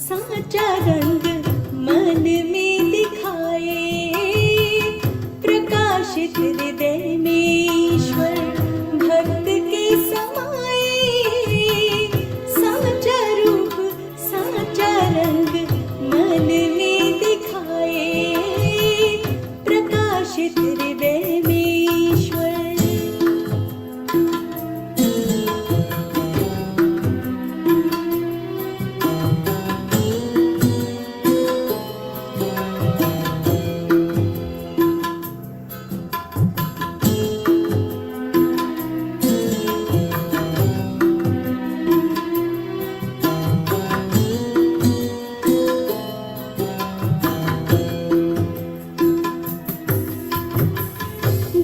साचा रंग मन में दिखाए, प्रकाशित हृदय में ईश्वर भक्त के समाए। साचा रूप साचा रंग मन में दिखाए, प्रकाशित हृदय में ईश्वर।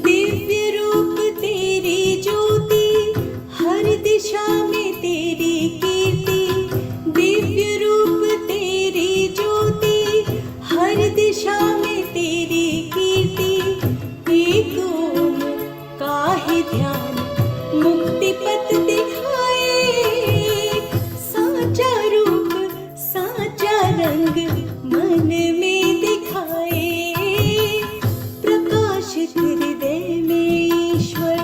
दिव्य रूप तेरी ज्योति, हर दिशा में तेरी कीर्ति। दिव्य रूप तेरी ज्योति, हर दिशा में तेरी कीर्ति। एक ओम का ही ध्यान मुक्ति पथ दिखाए, साचा रूप साचा रंग मन में दिखाए, प्रकाशित हृदय में ईश्वर।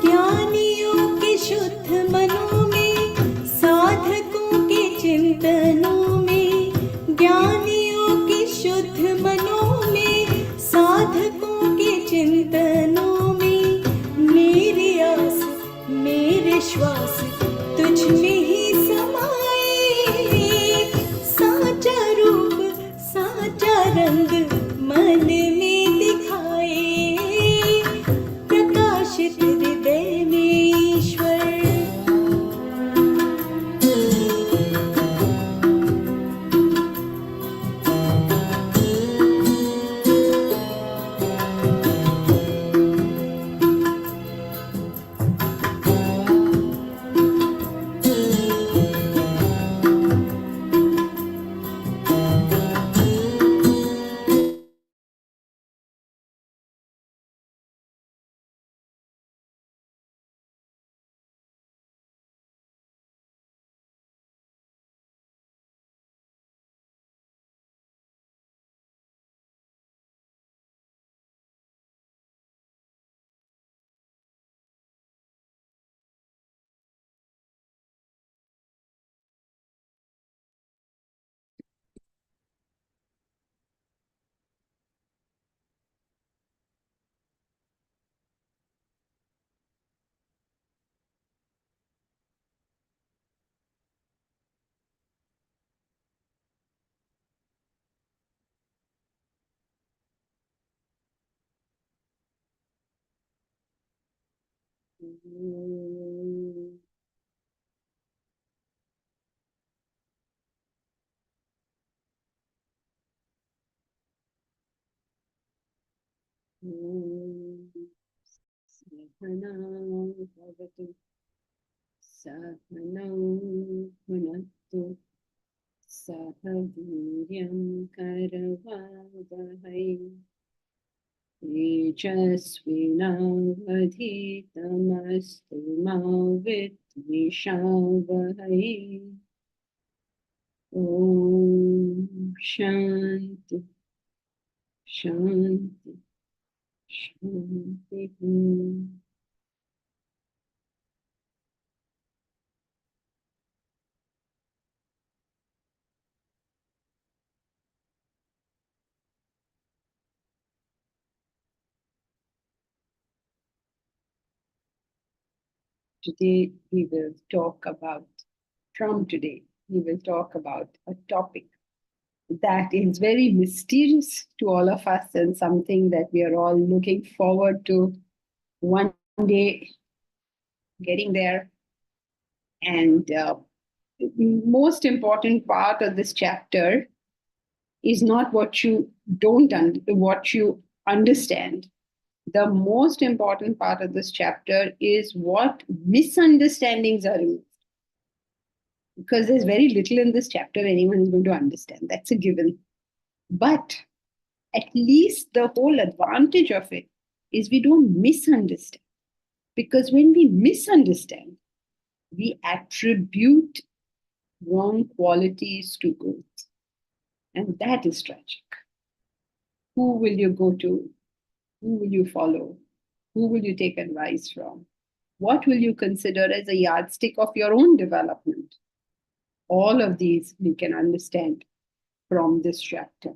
ज्ञानियों के शुद्ध मनों में, साधकों के चिंतनों में। ज्ञानियों के शुद्ध मनों में, साधकों के चिंतनों में। मेरी आस मेरे श्वास तुझ में ही समाए, साचा रूप साचा रंग मन में दिखाए, प्रकाशित हृदय में ईश्वर। सहनावतु सहनौ भुनक्तु सह वीर्यं करवावहै तेजस्विनावधीतमस्तु मा विद्विषावहै। ॐ शान्ति शान्ति शान्तिः। Today we will talk about, from today, we will talk about a topic that is very mysterious to all of us and something that we are all looking forward to one day getting there. And the most important part of this chapter is not what you don't what you understand, The most important part of this chapter is what misunderstandings are removed. Because there's very little in this chapter anyone is going to understand. That's a given. But at least the whole advantage of it is we don't misunderstand. Because when we misunderstand, we attribute wrong qualities to goods. And that is tragic. Who will you go to? Who will you follow? Who will you take advice from? What will you consider as a yardstick of your own development? All of these we can understand from this chapter.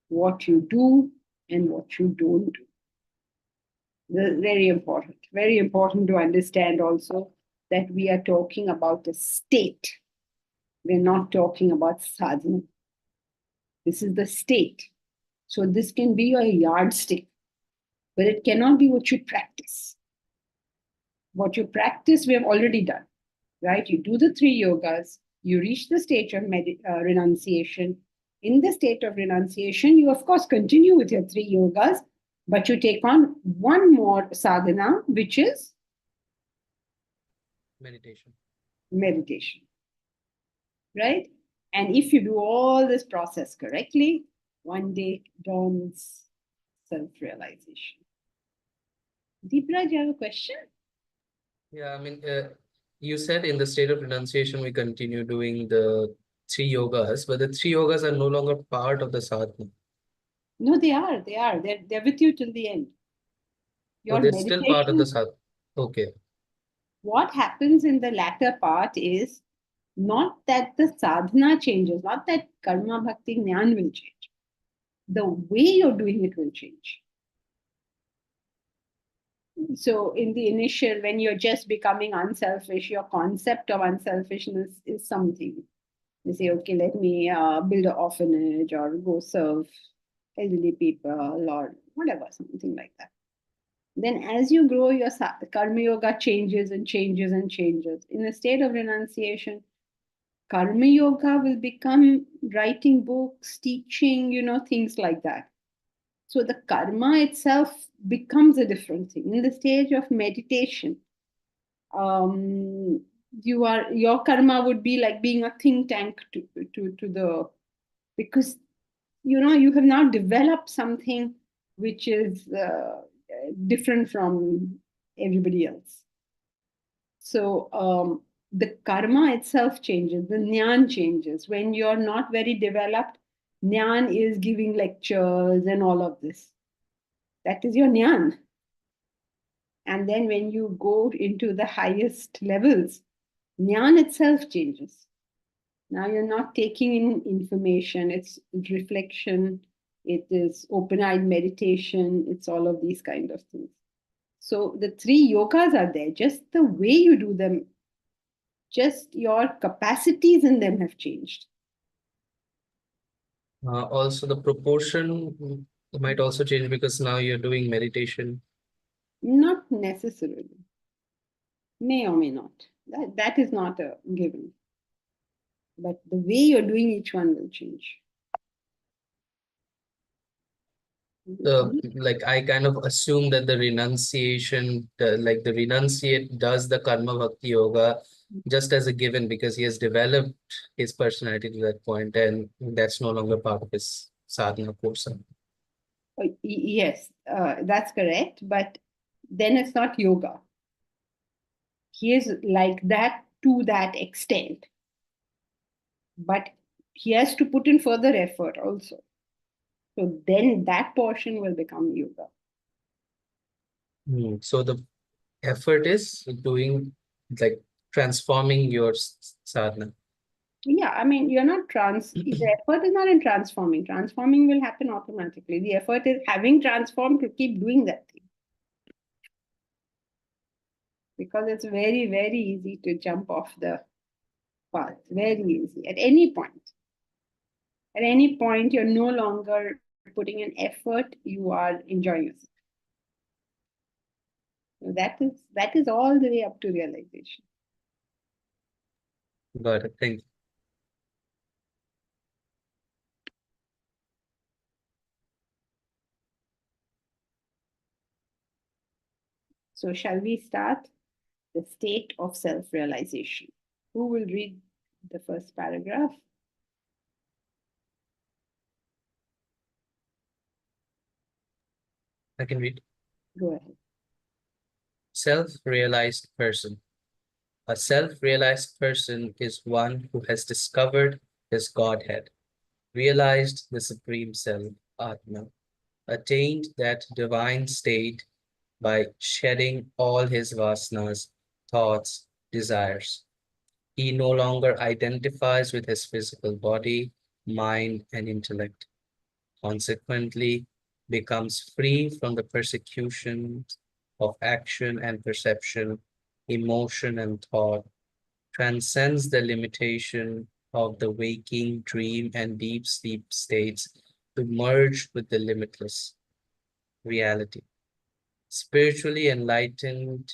What you do and what you don't do. Very important to understand also that we are talking about a state. We're not talking about sadhana. This is the state. So this can be your yardstick, but it cannot be what you practice. What you practice, we have already done, right? You do the 3 yogas, you reach the stage of renunciation. In the state of renunciation, you of course continue with your 3 yogas, but you take on one more sadhana, which is meditation, right? And if you do all this process correctly, one day dawns self-realization. Deepraj, you have a question? Yeah, I mean, you said in the state of renunciation, we continue doing the 3 yogas, but the 3 yogas are no longer part of the sadhana. No, they are. They're with you till the end. Oh, Your they're still part of the meditation, sadhana. Okay. what happens in the latter part is not that the sadhana changes, not that karma bhakti jnana will change. The way you're doing it will change. So, in the initial, when you're just becoming unselfish, your concept of unselfishness is something. You say, okay, let me build an orphanage or go serve elderly people or whatever, something like that. Then, as you grow, your karma yoga changes and changes and changes. In a state of renunciation, karma yoga will become writing books, teaching, things like that. So the karma itself becomes a different thing. In the stage of meditation, your karma would be like being a think tank to the, because you have now developed something which is different from everybody else. So the karma itself changes, the jnana changes. When you're not very developed, jnana is giving lectures and all of this. That is your jnana. And then when you go into the highest levels, jnana itself changes. Now you're not taking in information, it's reflection, it is open-eyed meditation, it's all of these kind of things. So the 3 yogas are there, just the way you do them, just your capacities in them have changed. Also, the proportion might also change because now you're doing meditation. Not necessarily. May or may not. That is not a given. But the way you're doing each one will change. Like I kind of assume that the renunciation, like the renunciate does the karma bhakti yoga just as a given because he has developed his personality to that point, and that's no longer part of his sadhana course. Yes, that's correct. But then it's not yoga. He is like that to that extent. But he has to put in further effort also. So then that portion will become yoga. So the effort is doing like transforming your sadhana. Yeah, I mean, you're not the effort is not in transforming. Transforming will happen automatically. The effort is having transformed to keep doing that thing. Because it's very, very easy to jump off the path. Very easy. At any point. At any point, you're no longer putting in effort, you are enjoying yourself. So that is all the way up to realization. Got it. Thank you. So shall we start? The state of self-realization. Who will read the first paragraph? I can read. Go ahead. Self-realized person. A self-realized person is one who has discovered his Godhead, realized the Supreme Self, Atma, attained that divine state by shedding all his vasanas, thoughts, desires. He no longer identifies with his physical body, mind, and intellect. Consequently, becomes free from the persecutions of action and perception, emotion and thought, transcends the limitation of the waking, dream, and deep sleep states to merge with the limitless reality. Spiritually enlightened,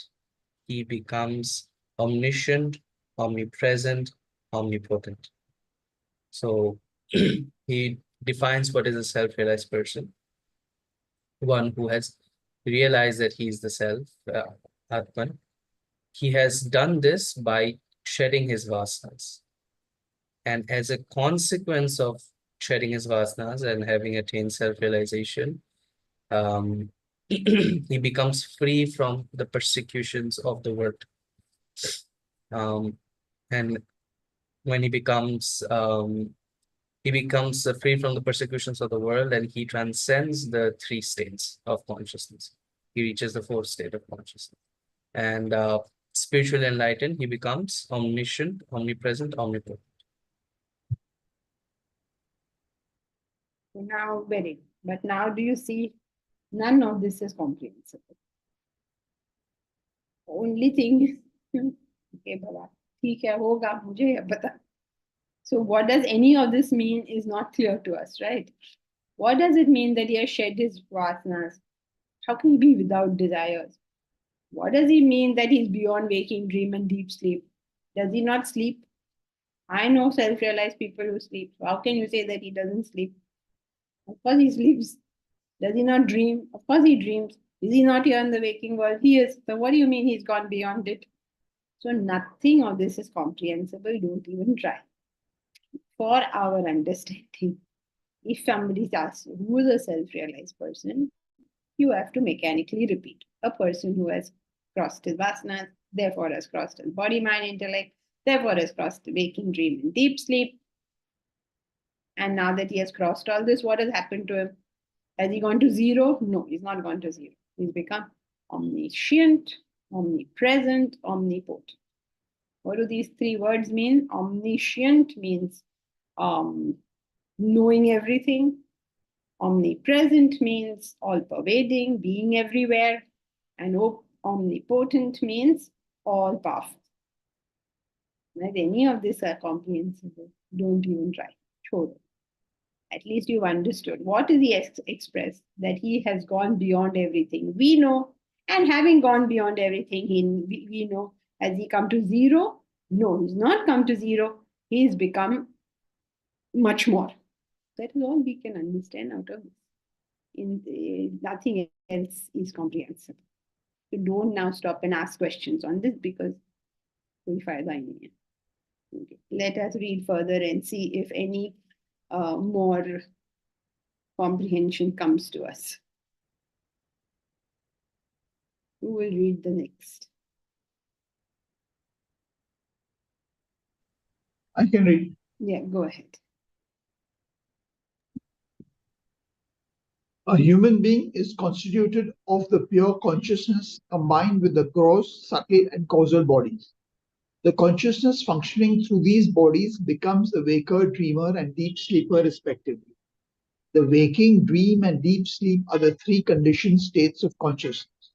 he becomes omniscient, omnipresent, omnipotent. So he defines what is a self-realized person, one who has realized that he is the self, Atman. He has done this by shedding his vasanas. And as a consequence of shedding his vasanas and having attained self-realization, um, he becomes free from the persecutions of the world. And when he becomes free from the persecutions of the world, and he transcends the three states of consciousness. He reaches the fourth state of consciousness. And spiritually enlightened, he becomes omniscient, omnipresent, omnipotent. So now, very good. But now do you see none of this is comprehensible? Only thing, okay, Baba, ठीक है होगा मुझे अब पता. So what does any of this mean is not clear to us, right? What does it mean that he has shed his vasanas? How can he be without desires? What does it mean that he's beyond waking dream and deep sleep? Does he not sleep? I know self-realized people who sleep. How can you say that he doesn't sleep? Of course he sleeps. Does he not dream? Of course he dreams. Is he not here in the waking world? He is. So what do you mean he's gone beyond it? So nothing of this is comprehensible. Don't even try. For our understanding, if somebody asks you who is a self-realized person, you have to mechanically repeat. A person who has crossed his vasanas, therefore has crossed his body, mind, intellect, therefore has crossed the waking dream and deep sleep. And now that he has crossed all this, what has happened to him? Has he gone to zero? No, he's not gone to zero. He's become omniscient, omnipresent, omnipotent. What do these three words mean? Omniscient means knowing everything. Omnipresent means all pervading, being everywhere. And omnipotent means all powerful. If any of these are comprehensible, don't even try. Sure. At least you've understood. What is he express? That he has gone beyond everything. We know, and having gone beyond everything, we know, has he come to zero? No, he's not come to zero. He's become much more. That is all we can understand out of this. Nothing else is comprehensible. So don't now stop and ask questions on this because we find the Okay. Let us read further and see if any more comprehension comes to us. Who will read the next? I can read. Yeah, go ahead. A human being is constituted of the pure consciousness combined with the gross, subtle, and causal bodies. The consciousness functioning through these bodies becomes the waker, dreamer, and deep sleeper, respectively. The waking, dream, and deep sleep are the three conditioned states of consciousness.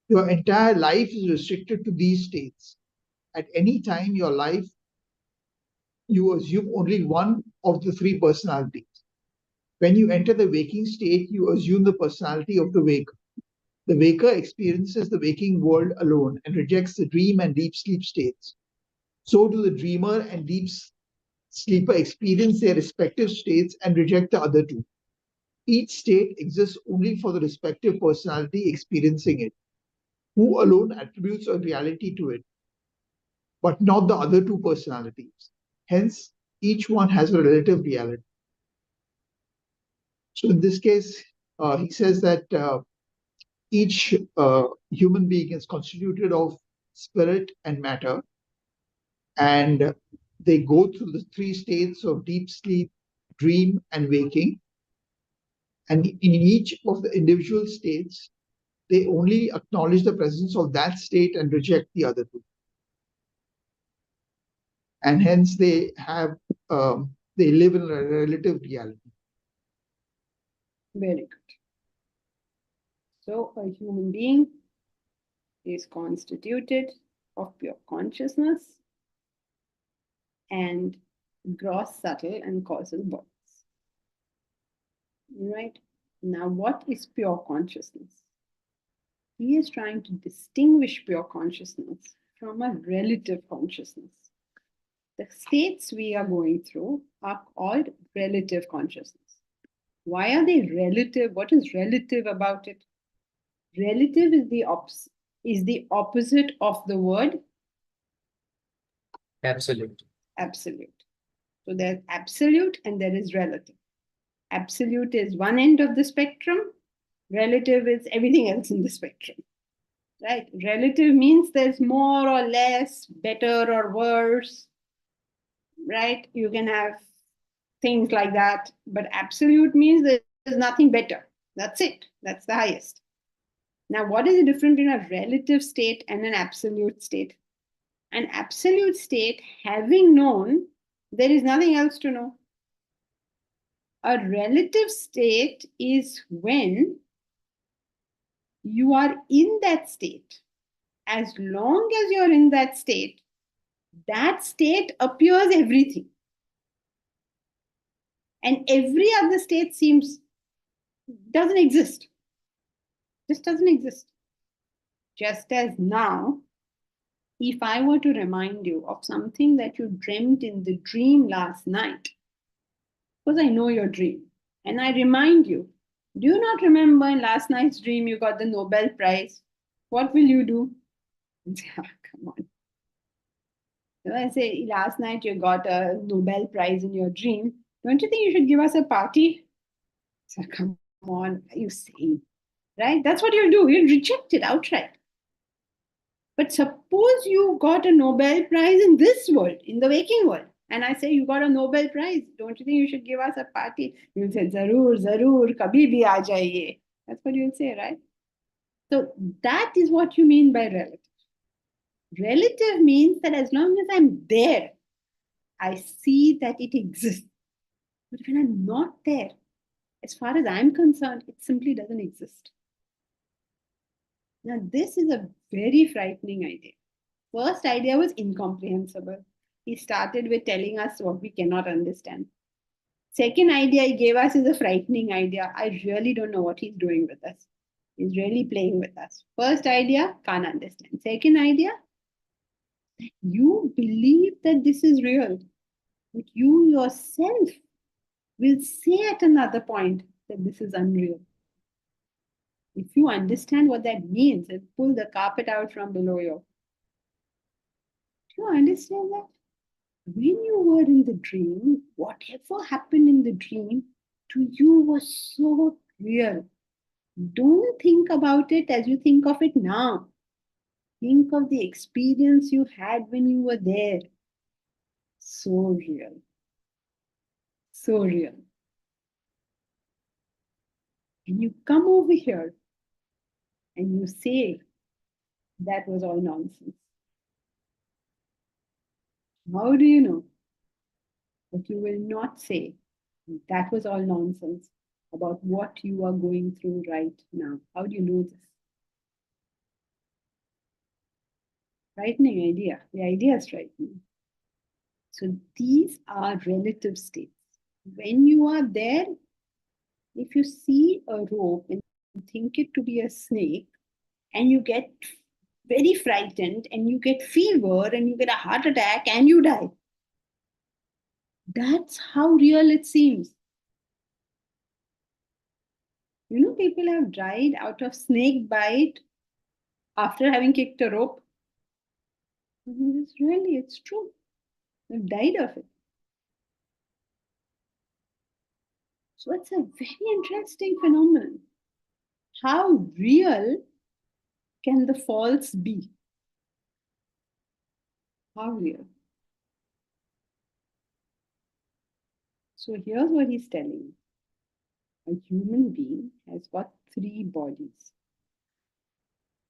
Your entire life is restricted to these states. At any time, your life, you assume only one of the three personalities. When you enter the waking state, you assume the personality of the waker. The waker experiences the waking world alone and rejects the dream and deep sleep states. So do the dreamer and deep sleeper experience their respective states and reject the other two. Each state exists only for the respective personality experiencing it. who alone attributes a reality to it, but not the other two personalities. Hence, each one has a relative reality. So in this case, he says that each human being is constituted of spirit and matter, and they go through the three states of deep sleep, dream, and waking. And in each of the individual states, they only acknowledge the presence of that state and reject the other two. And hence they live in a relative reality. Very good. So a human being is constituted of pure consciousness and gross, subtle, and causal bodies. Right? Now, what is pure consciousness? He is trying to distinguish pure consciousness from a relative consciousness. The states we are going through are called relative consciousness. Why are they relative? What is relative about it? Relative is the opposite of the word Absolute. absolute. So there's absolute and there is relative. Absolute is one end of the spectrum. Relative is everything else in the spectrum. Right? Relative means there's more or less, better or worse. Right? You can have things like that. But absolute means there's nothing better. That's it. That's the highest. Now, what is the difference between a relative state and an absolute state? An absolute state, having known, there is nothing else to know. A relative state is when you are in that state. As long as you're in that state appears everything. And every other state doesn't exist. Just doesn't exist. Just as now, if I were to remind you of something that you dreamt in the dream last night, because I know your dream, and I remind you, do you not remember in last night's dream you got the Nobel Prize? What will you do? Come on. So I say, last night you got a Nobel Prize in your dream. Don't you think you should give us a party? So come on, are you saying? Right? That's what you'll do. You'll reject it outright. But suppose you got a Nobel Prize in this world, in the waking world, and I say you got a Nobel Prize, don't you think you should give us a party? You'll say, Zarur, Zarur, kabhi bhi aa jaiye. That's what you'll say, right? So that is what you mean by relative. Relative means that as long as I'm there, I see that it exists. But when I'm not there, as far as I'm concerned, it simply doesn't exist. Now, this is a very frightening idea. First idea was incomprehensible. He started with telling us what we cannot understand. Second idea he gave us is a frightening idea. I really don't know what he's doing with us. He's really playing with us. First idea, can't understand. Second idea, you believe that this is real, but you yourself will say at another point that this is unreal. If you understand what that means, and pull the carpet out from below you. Do you understand that? When you were in the dream, whatever happened in the dream to you was so real. Don't think about it as you think of it now. Think of the experience you had when you were there. So real. So real. And you come over here and you say that was all nonsense. How do you know? But you will not say that was all nonsense about what you are going through right now. How do you know this? Frightening idea. The idea is frightening. So these are relative states. When you are there, if you see a rope and think it to be a snake, and you get very frightened and you get fever and you get a heart attack and you die. That's how real it seems. You know, people have died out of snake bite after having kicked a rope. It's true. They've died of it. So it's a very interesting phenomenon. How real can the false be? How real? So here's what he's telling. A human being has got 3 bodies.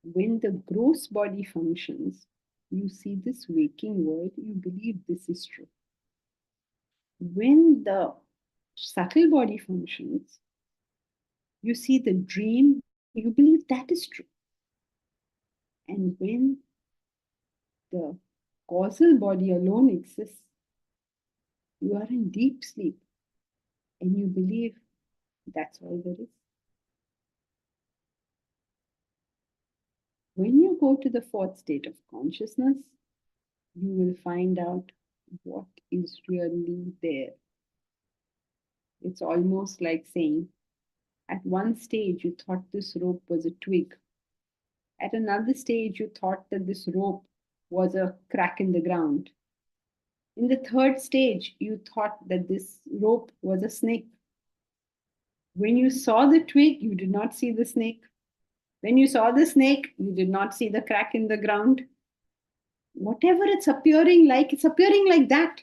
When the gross body functions, you see this waking world, you believe this is true. When the subtle body functions, you see the dream, you believe that is true. And when the causal body alone exists, you are in deep sleep and you believe that's all there is. When you go to the 4th state of consciousness, you will find out what is really there. It's almost like saying, at one stage you thought this rope was a twig. At another stage you thought that this rope was a crack in the ground. In the 3rd stage, you thought that this rope was a snake. When you saw the twig, you did not see the snake. When you saw the snake, you did not see the crack in the ground. Whatever it's appearing like that.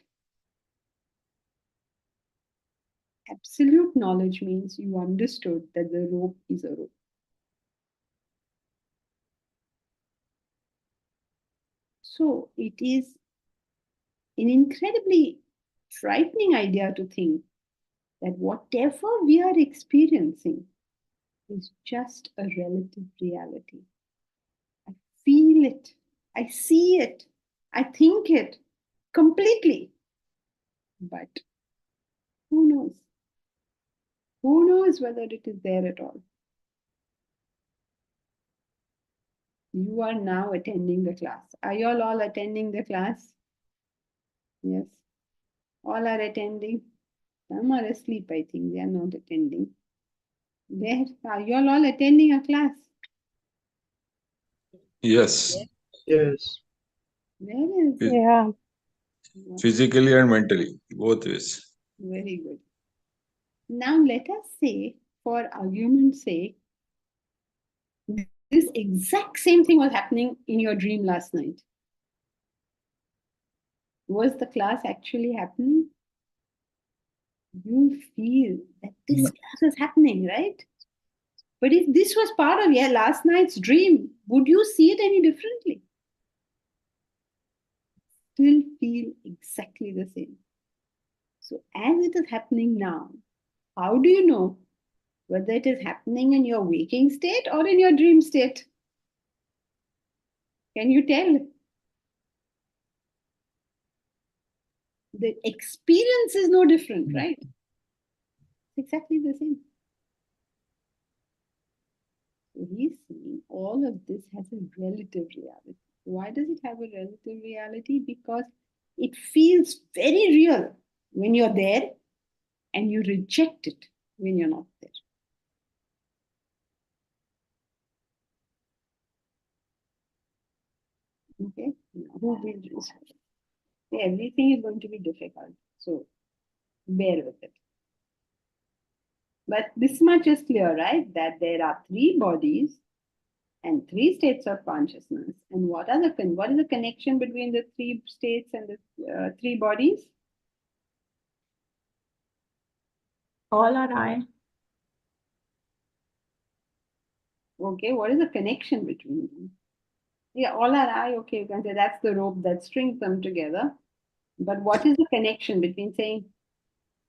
Absolute knowledge means you understood that the rope is a rope. So it is an incredibly frightening idea to think that whatever we are experiencing is just a relative reality. I feel it, I see it, I think it completely. But who knows? Who knows whether it is there at all? You are now attending the class. Are you all attending the class? Yes. All are attending. Some are asleep, I think. They are not attending. Where are you all attending a class? Yes, Yes. Where is it? Yeah. physically and mentally, both ways. Very good. Now let us say, for argument's sake, this exact same thing was happening in your dream last night. Was the class actually happening? You feel that this class was happening, right? But if this was part of your last night's dream, would you see it any differently? Still feel exactly the same. So as it is happening now, how do you know whether it is happening in your waking state or in your dream state? Can you tell? The experience is no different, right? It's exactly the same. So he's saying all of this has a relative reality. Why does it have a relative reality? Because it feels very real when you're there and you reject it when you're not there. Okay, now who will do everything is going to be difficult, so bear with it. But this much is clear, right? That there are 3 bodies and 3 states of consciousness. And what is the connection between the 3 states and the 3 bodies? All are I. Okay, what is the connection between them? Yeah, all are I. Okay, you can say that's the rope that strings them together. But what is the connection between saying,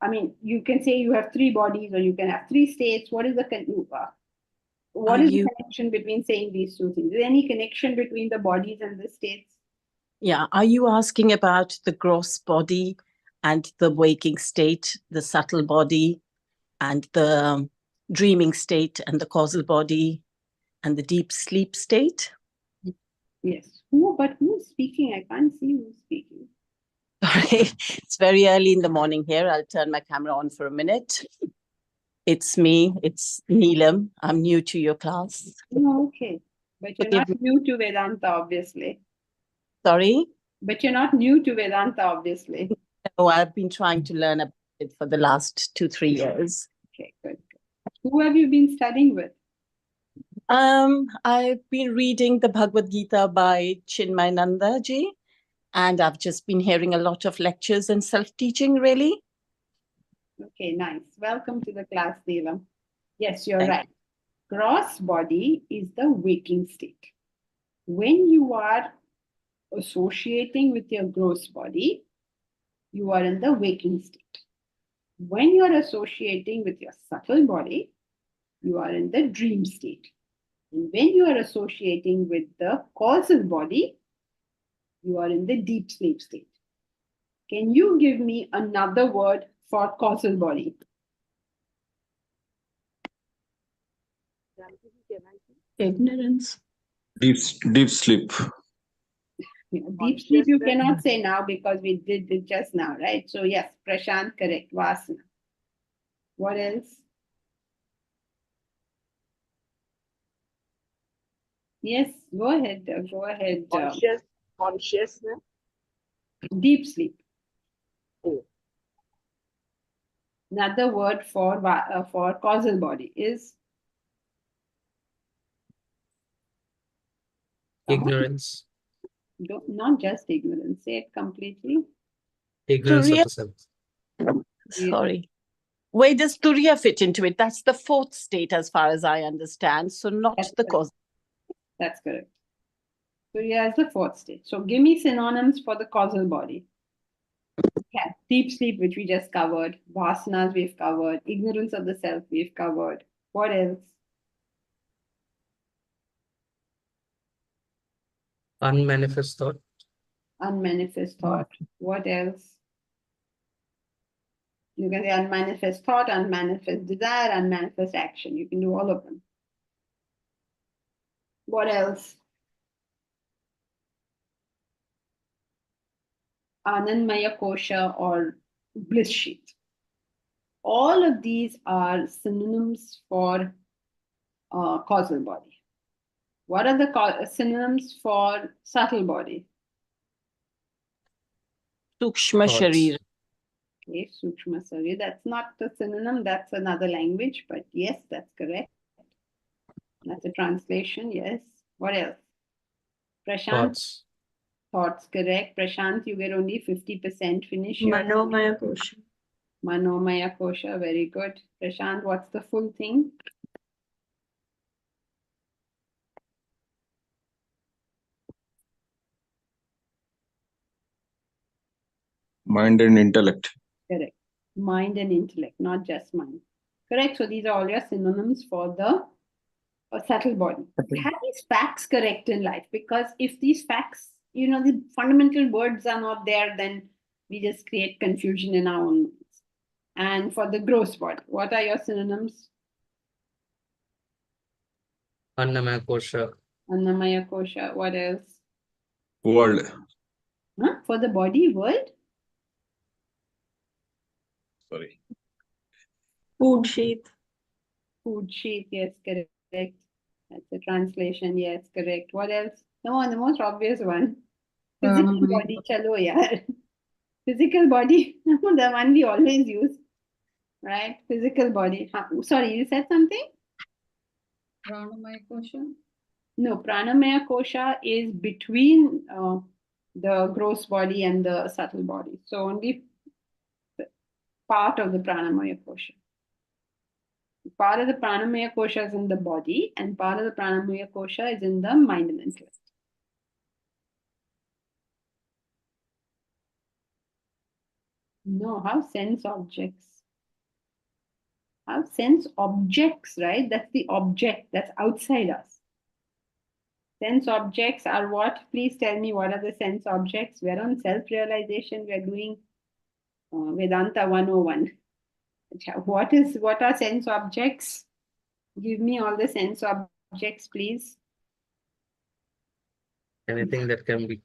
I mean, you can say you have 3 bodies or you can have 3 states. What is the connection between saying these 2 things? Is there any connection between the bodies and the states? Yeah. Are you asking about the gross body and the waking state, the subtle body and the dreaming state and the causal body and the deep sleep state? Yes. But who's speaking? I can't see who's speaking. Sorry, it's very early in the morning here. I'll turn my camera on for a minute. It's me. It's Neelam. I'm new to your class. Oh, okay. But you're Forgive not new to Vedanta, obviously. Sorry? But you're not new to Vedanta, obviously. No, I've been trying to learn about it for the last 2-3 years. Okay, good. Who have you been studying with? I've been reading the Bhagavad Gita by Chinmayananda ji, and I've just been hearing a lot of lectures and self-teaching, really. Okay, nice. Welcome to the class, Neelam. Yes, you're Thank right. Gross body is the waking state. When you are associating with your gross body, you are in the waking state. When you are associating with your subtle body, you are in the dream state. And when you are associating with the causal body, you are in the deep sleep state. Can you give me another word for causal body? Ignorance. Deep sleep. Deep sleep you cannot say now because we did it just now, right? So yes, Prashant, correct. Vasana. What else? Yes, go ahead. Go ahead. Consciousness. Deep sleep. Oh. Another word for causal body is Ignorance. not just ignorance. Say it completely. Ignorance of Turiya, the self. sorry. Where does Turiya fit into it? That's the fourth state, as far as I understand. So not That's the correct. cause. That's correct. Turiya is the fourth state. So give me synonyms for the causal body. Yeah, deep sleep, which we just covered. Vasanas, we've covered. Ignorance of the self, we've covered. What else? Unmanifest thought. Unmanifest thought. What else? You can say unmanifest thought, unmanifest desire, unmanifest action. You can do all of them. What else? Anandmaya kosha or bliss sheet. All of these are synonyms for causal body. What are the synonyms for subtle body? Sukshma Thoughts. Sharira. Okay, Sukshma Sarya. That's not a synonym, that's another language, but yes, that's correct. That's a translation, yes. What else? Prashant, Thoughts. thoughts, correct. Prashant, you get only 50%. Finish your Manomaya kosha. Manomaya kosha, very good. Prashant, what's the full thing? Mind and intellect. Correct. Mind and intellect, not just mind. Correct. So these are all your synonyms for the subtle body. Have these facts correct in life, because if these facts, the fundamental words are not there, then we just create confusion in our own minds. And for the gross body, what are your synonyms? Annamaya kosha. Annamaya kosha. What else? World. Huh? For the body, world? Sorry. Food sheath. Food sheath, yes, correct. That's a translation, yes, correct. What else? No, the most obvious one. Physical body, chalo yaar. Physical body, the one we always use, right? Physical body. Sorry, you said something? Pranamaya kosha? No, pranamaya kosha is between the gross body and the subtle body. So only part of the pranamaya kosha. Part of the pranamaya kosha is in the body, and part of the pranamaya kosha is in the mind and intellect. No, how sense objects? How sense objects, right? That's the object that's outside us. Sense objects are what? Please tell me, what are the sense objects? We're on self-realization. We're doing Vedanta 101. What are sense objects? Give me all the sense objects, please. Anything that can be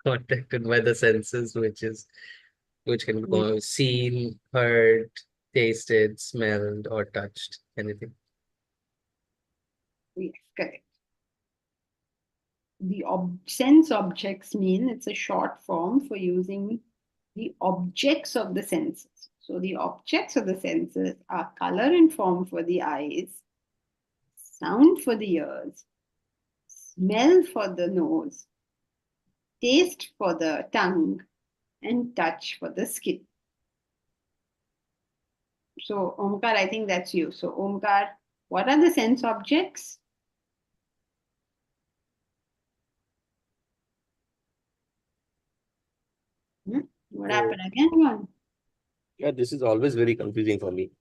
contacted by the senses, which can go seen, heard, tasted, smelled, or touched. Anything. Yes, correct. the sense objects mean it's a short form for using the objects of the senses. So the objects of the senses are color and form for the eyes, sound for the ears, smell for the nose, taste for the tongue, and touch for the skin. So Omkar, I think that's you. So Omkar, what are the sense objects? What happened again? One. Yeah, this is always very confusing for me.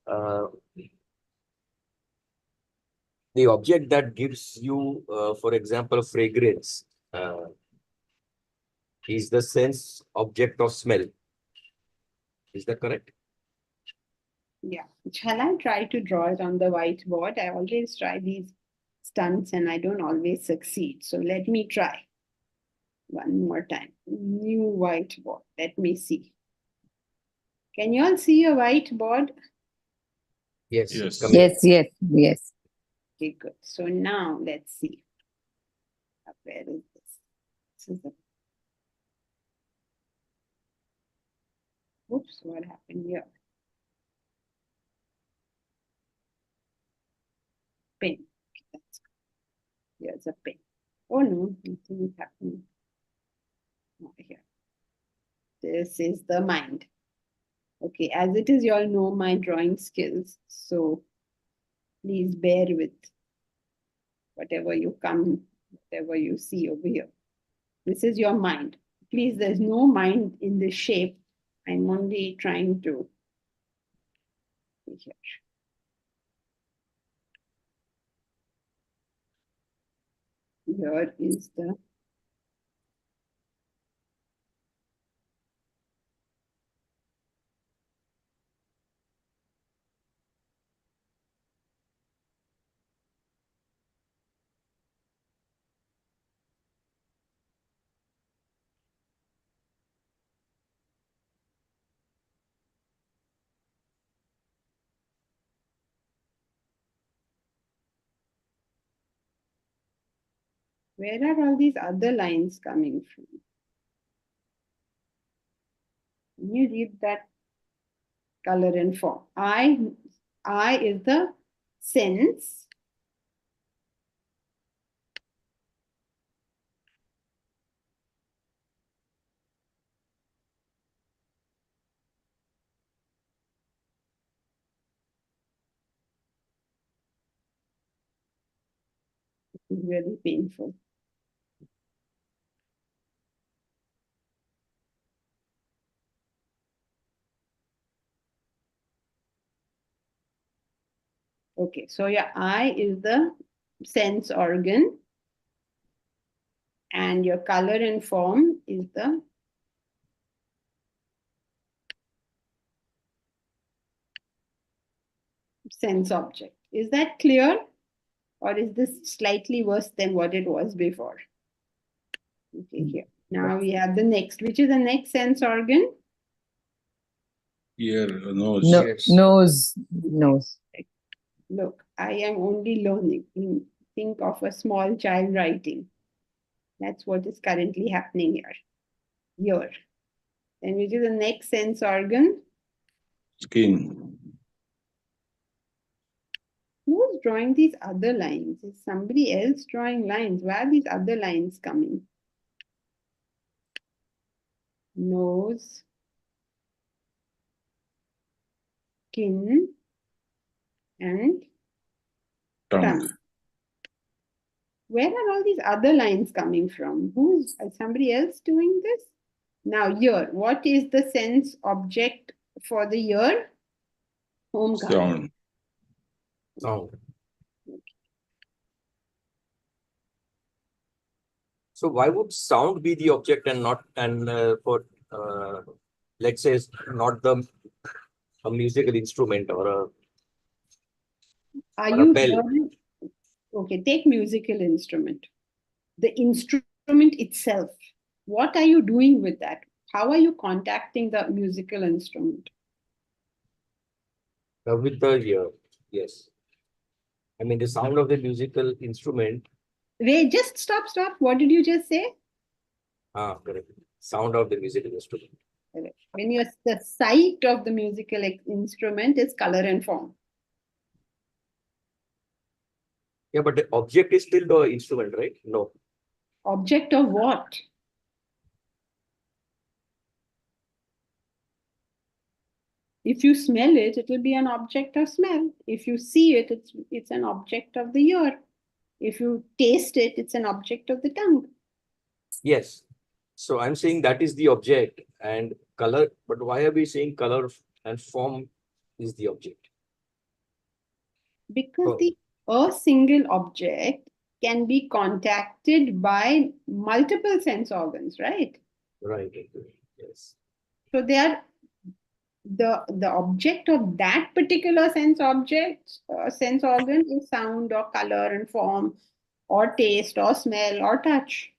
Uh, the object that gives you, for example, fragrance, is the sense object of smell. Is that correct? Yeah. Shall I try to draw it on the whiteboard? I always try these stunts and I don't always succeed. So let me try one more time. New whiteboard. Let me see. Can you all see a whiteboard? Yes. Yes. it's coming. Yes. Okay, good. So now let's see. Where is this? This is the... Oops, what happened here? Pen. Okay, that's good. Here's a pen. Oh no, nothing is happening. Over here. This is the mind. Okay, as it is, you all know my drawing skills. So please bear with whatever you see over here. This is your mind. Please, there's no mind in this shape. I'm only trying to. Here. Here is the where are all these other lines coming from? Can you read that color and form? I is the sense. It's really painful. Okay, so your eye is the sense organ and your color and form is the sense object. Is that clear? Or is this slightly worse than what it was before? Okay, here. Now we have the next. Which is the next sense organ? Ear, nose. Yes. Nose. Look, I am only learning. Think of a small child writing. That's what is currently happening here. Here. Then which is the next sense organ? Skin. Who's drawing these other lines? Is somebody else drawing lines? Where are these other lines coming? Nose, skin, and tongue. Where are all these other lines coming from? Is somebody else doing this? Now, ear. What is the sense object for the ear? Omkar. Sound. Sound. So why would sound be the object and not, for let's say, not a musical instrument or a Are or a you bell? hearing? Okay, take musical instrument. The instrument itself. What are you doing with that? How are you contacting the musical instrument? With the ear? Yes. I mean, the sound of the musical instrument Wait, just stop. What did you just say? Correct. Sound of the musical instrument. When you're the sight of the musical instrument is color and form. Yeah, but the object is still the instrument, right? No. Object of what? If you smell it, it will be an object of smell. If you see it, it's an object of the ear. If you taste it, it's an object of the tongue. Yes. So I'm saying that is the object and color, but why are we saying color and form is the object? Because Oh. a single object can be contacted by multiple sense organs, right? Right. Yes. So they are the object of that particular sense organ is sound or color and form or taste or smell or touch.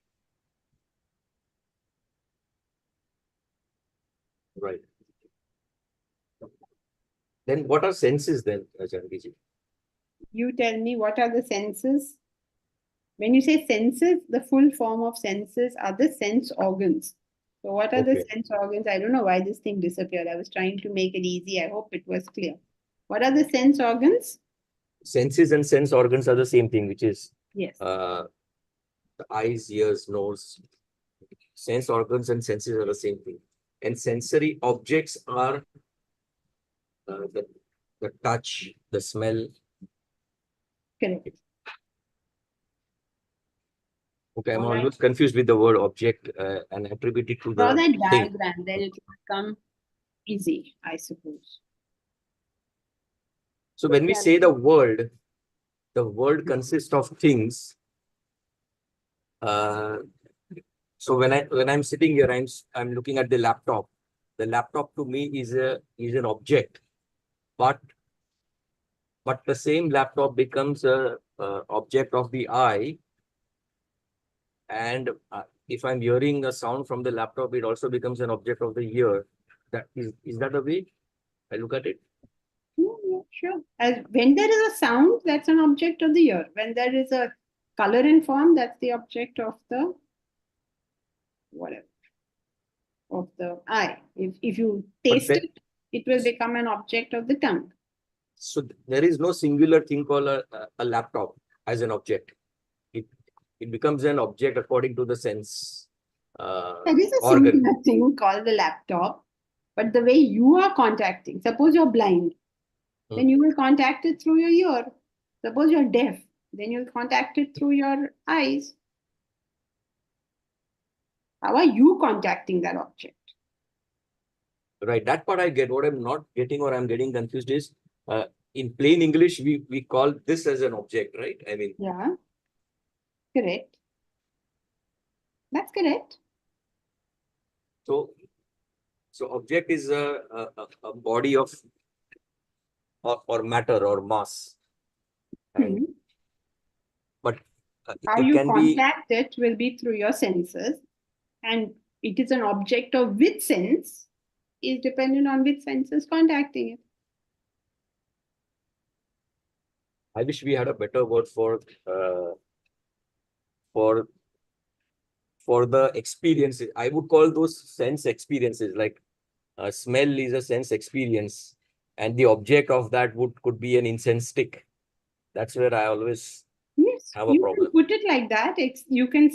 Right. Then what are senses then, Janviji? You tell me, what are the senses? When you say senses, the full form of senses are the sense organs. So what are the Okay. sense organs? I don't know why this thing disappeared. I was trying to make it easy. I hope it was clear. What are the sense organs? Senses and sense organs are the same thing, which is Yes. the eyes, ears, nose. Sense organs and senses are the same thing. And sensory objects are the touch, the smell. Correct. Okay, I'm All right. always confused with the word object and attribute it to Draw the that thing. diagram, then it will become easy, I suppose. So when we say the world consists of things. So when I'm sitting here, I'm looking at the laptop. The laptop to me is an object, but the same laptop becomes a object of the eye. And if I'm hearing a sound from the laptop, it also becomes an object of the ear. That is that the way I look at it? Yeah, sure. As when there is a sound, that's an object of the ear. When there is a color and form, that's the object of the whatever of the eye. If you taste when- it, it will become an object of the tongue. So there is no singular thing called a laptop as an object. It becomes an object according to the sense There is a organ. singular thing called the laptop, but the way you are contacting, suppose you're blind, then you will contact it through your ear. Suppose you're deaf, then you'll contact it through your eyes. How are you contacting that object? Right, that part I get. What I'm not getting or I'm getting confused is in plain English, we call this as an object, right? I mean, Yeah, correct. That's correct. so object is a body of or matter or mass. And but How it you can be contact it will be through your senses, and it is an object of which sense is dependent on which sense is contacting it. I wish we had a better word for for the experiences. I would call those sense experiences. Like smell is a sense experience, and the object of that could be an incense stick. That's where I always Yes, have a you problem. can put it like that. You can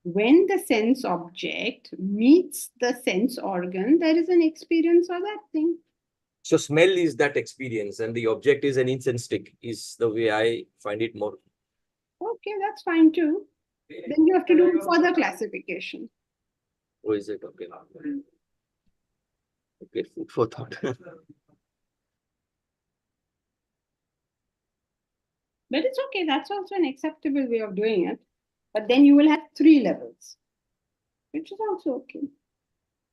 when the sense object meets the sense organ, there is an experience of that thing. So smell is that experience, and the object is an incense stick. Is the way I find it more. Okay, that's fine too. Then you have to do further classification. Or is it okay? Okay, food for thought. But it's okay. That's also an acceptable way of doing it. But then you will have 3 levels, which is also okay.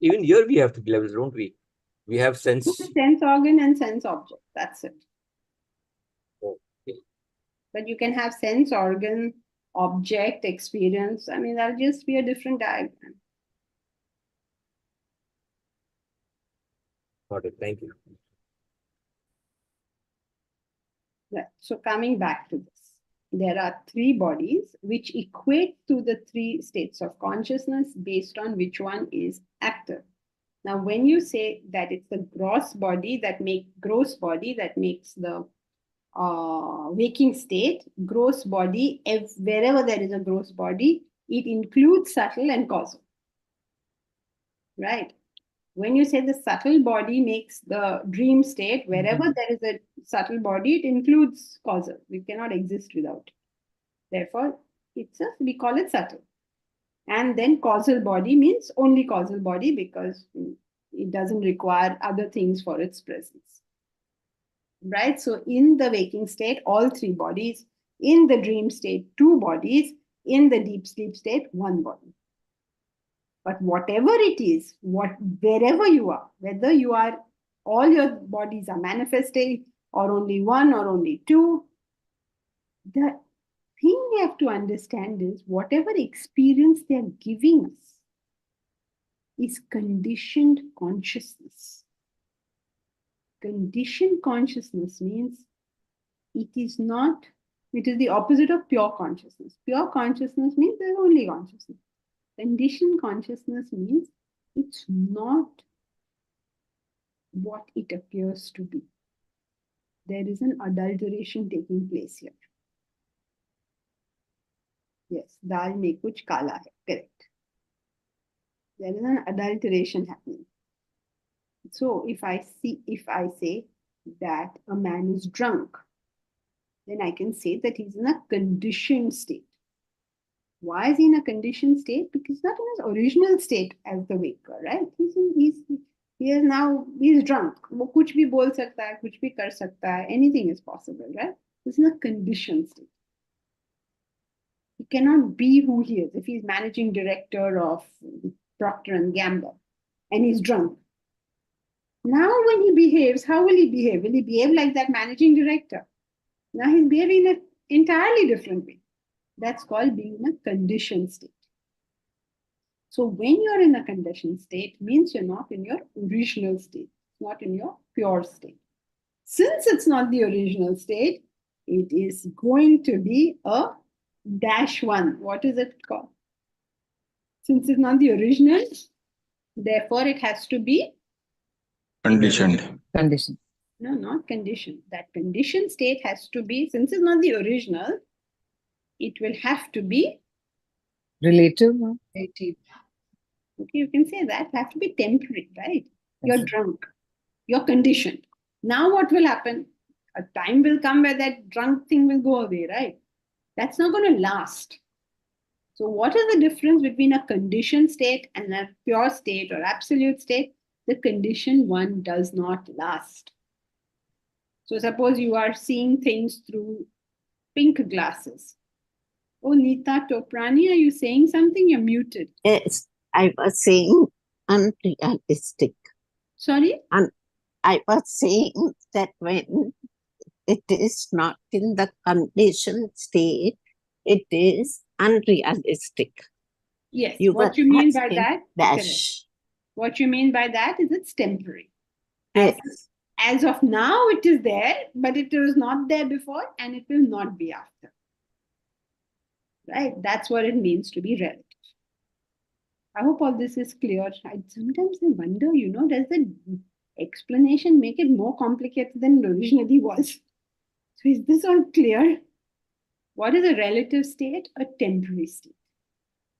Even here we have 3 levels, don't we? We have sense. Sense organ and sense object. That's it. Okay. But you can have sense organ, object, experience. I mean, that'll just be a different diagram. Got it. Thank you. Right. So coming back to this. there are three bodies which equate to the three states of consciousness based on which one is active. Now, when you say that it's the gross body that makes the waking state, gross body, wherever there is a gross body, it includes subtle and causal, right? When you say the subtle body makes the dream state, wherever there is a subtle body, it includes causal. We cannot exist without it. Therefore, we call it subtle. And then causal body means only causal body because it doesn't require other things for its presence. Right? So in the waking state, all three bodies. In the dream state, two bodies. In the deep sleep state, one body. But whatever it is, wherever you are, whether you are, all your bodies are manifesting, or only one, or only two, the thing we have to understand is whatever experience they are giving us is conditioned consciousness. Conditioned consciousness means it is the opposite of pure consciousness. Pure consciousness means there's only consciousness. Conditioned consciousness means it's not what it appears to be. There is an adulteration taking place here. Yes, dal mein kuch kala hai, correct. There is an adulteration happening. So if I say that a man is drunk, then I can say that he's in a conditioned state. Why is he in a conditioned state? Because he's not in his original state as the waker, right? He's drunk. वो कुछ भी बोल सकता है, कुछ भी कर सकता है. Anything is possible, right? He's in a conditioned state. He cannot be who he is. If he's managing director of Procter and Gamble and he's drunk, now when he behaves, how will he behave? Will he behave like that managing director? Now he's behaving in an entirely different way. That's called being in a conditioned state. So when you're in a conditioned state, means you're not in your original state, not in your pure state. Since it's not the original state, it is going to be a -1. What is it called? Since it's not the original, therefore it has to be Conditioned. Condition. no, not conditioned. That conditioned state has to be, since it's not the original, it will have to be Relative. okay, you can say that. It has to be temporary, right? You're drunk. You're conditioned. Now what will happen? A time will come where that drunk thing will go away, right? That's not going to last. So what is the difference between a conditioned state and a pure state or absolute state? The conditioned one does not last. So suppose you are seeing things through pink glasses. Oh, Neeta Toprani, are you saying something? You're muted. Yes, I was saying unrealistic. Sorry? I was saying that when it is not in the conditioned state, it is unrealistic. Yes. You What were you mean by asking that? dash. Correct. What you mean by that is it's temporary. Yes. As of now, it is there, but it was not there before and it will not be after. Right? That's what it means to be relative. I hope all this is clear. Sometimes I wonder, does the explanation make it more complicated than it originally was? So is this all clear? What is a relative state? A temporary state.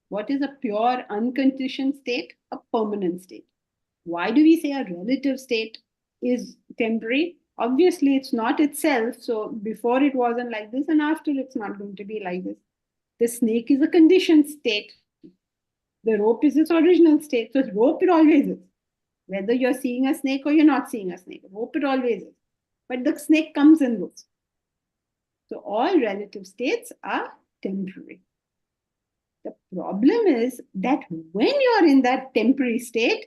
What is a pure unconditioned state? A permanent state. Why do we say a relative state is temporary? Obviously, it's not itself. So before it wasn't like this, and after it's not going to be like this. The snake is a conditioned state. The rope is its original state. So rope it always is. Whether you're seeing a snake or you're not seeing a snake, rope it always is. But the snake comes and goes. So all relative states are temporary. The problem is that when you're in that temporary state,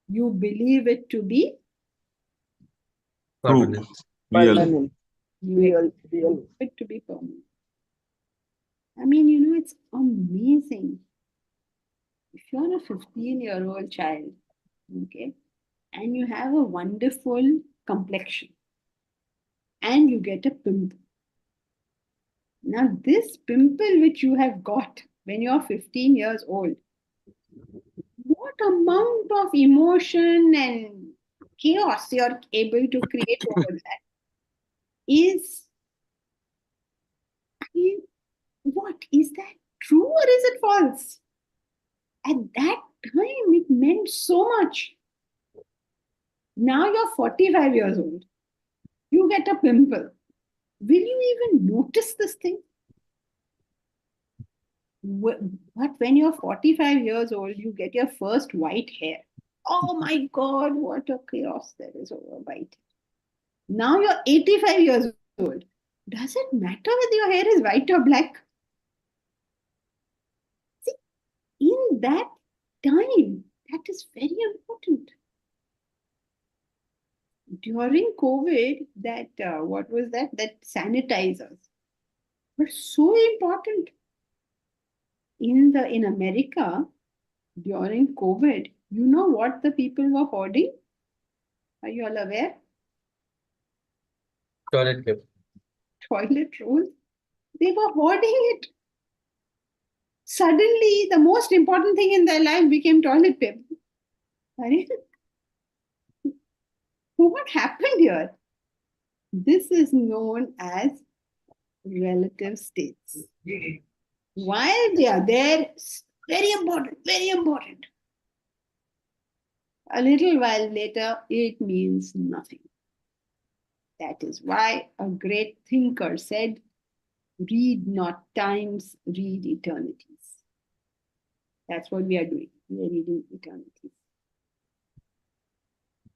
you believe it to be True. Permanent. Real. real it to be permanent. I mean, it's amazing. If you're a 15-year-old child, okay, and you have a wonderful complexion, and you get a pimple, Now, this pimple which you have got when you're 15 years old, what amount of emotion and chaos you're able to create over that is, I mean, what is that true or is it false? At that time, it meant so much. Now you're 45 years old, you get a pimple. Will you even notice this thing? But when you're 45 years old, you get your first white hair. Oh my God, what a chaos there is over white. Now you're 85 years old. Does it matter whether your hair is white or black? See, in that time, that is very important. During COVID, that what was that? That sanitizers were so important. In America, during COVID, you know what the people were hoarding? Are you all aware? Toilet paper. Toilet rolls. They were hoarding it. Suddenly, the most important thing in their life became toilet paper. Right? What happened here? This is known as relative states. While they are there, very important, very important. A little while later, it means nothing. That is why a great thinker said, read not times, read eternities. That's what we are doing. We are reading eternities.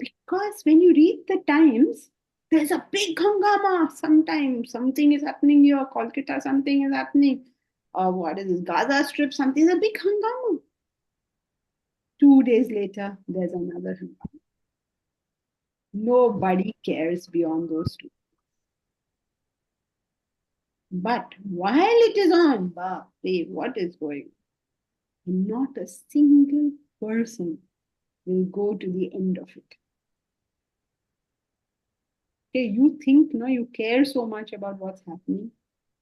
Because when you read the times, there's a big hangama. Sometimes something is happening here, Kolkata, something is happening. What is this? Gaza Strip, something is a big hangama. 2 days later, there's another hangama. Nobody cares beyond those two. But while it is on, what is going on? Not a single person will go to the end of it. Okay, you think, no, you care so much about what's happening.